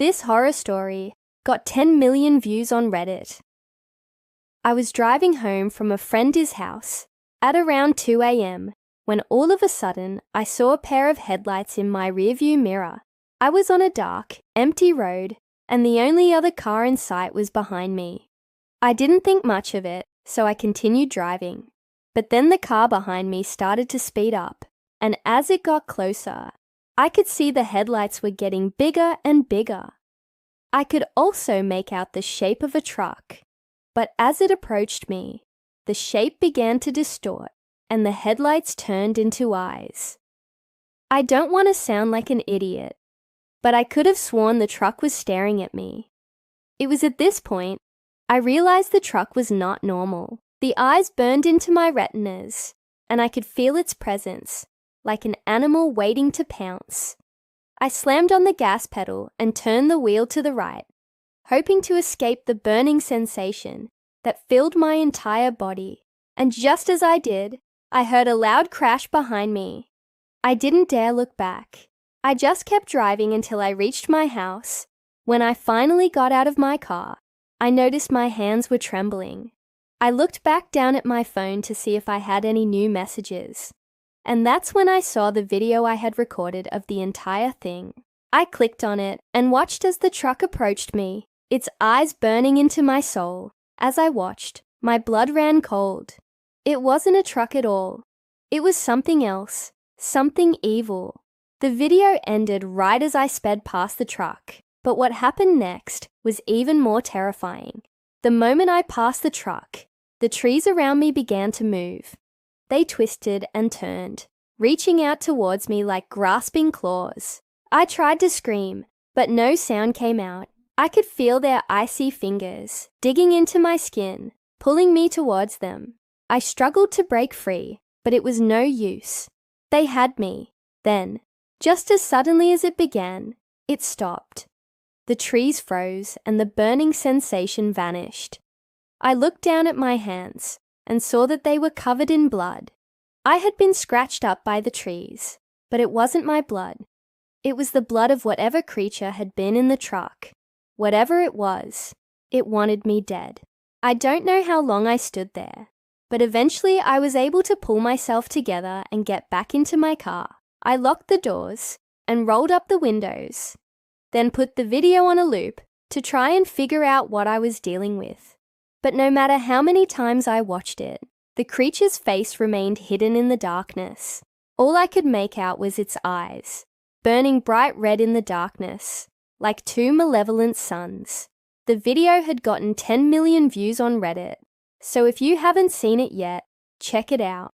This horror story got 10 million views on Reddit. I was driving home from a friend's house at around 2 a.m. when all of a sudden I saw a pair of headlights in my rearview mirror. I was on a dark, empty road, and the only other car in sight was behind me. I didn't think much of it, so I continued driving. But then the car behind me started to speed up, and as it got closer, I could see the headlights were getting bigger and bigger. I could also make out the shape of a truck, but as it approached me, the shape began to distort and the headlights turned into eyes. I don't want to sound like an idiot, but I could have sworn the truck was staring at me. It was at this point I realized the truck was not normal. The eyes burned into my retinas, and I could feel its presence, like an animal waiting to pounce. I slammed on the gas pedal and turned the wheel to the right, hoping to escape the burning sensation that filled my entire body. And just as I did, I heard a loud crash behind me. I didn't dare look back. I just kept driving until I reached my house. When I finally got out of my car, I noticed my hands were trembling. I looked back down at my phone to see if I had any new messages. And that's when I saw the video I had recorded of the entire thing. I clicked on it and watched as the truck approached me, its eyes burning into my soul. As I watched, my blood ran cold. It wasn't a truck at all. It was something else, something evil. The video ended right as I sped past the truck, but what happened next was even more terrifying. The moment I passed the truck, the trees around me began to move. They twisted and turned, reaching out towards me like grasping claws. I tried to scream, but no sound came out. I could feel their icy fingers digging into my skin, pulling me towards them. I struggled to break free, but it was no use. They had me. Then, just as suddenly as it began, it stopped. The trees froze and the burning sensation vanished. I looked down at my hands and saw that they were covered in blood. I had been scratched up by the trees, but it wasn't my blood. It was the blood of whatever creature had been in the truck. Whatever it was, it wanted me dead. I don't know how long I stood there, but eventually I was able to pull myself together and get back into my car. I locked the doors and rolled up the windows, then put the video on a loop to try and figure out what I was dealing with. But no matter how many times I watched it, the creature's face remained hidden in the darkness. All I could make out was its eyes, burning bright red in the darkness, like two malevolent suns. The video had gotten 10 million views on Reddit, so if you haven't seen it yet, check it out.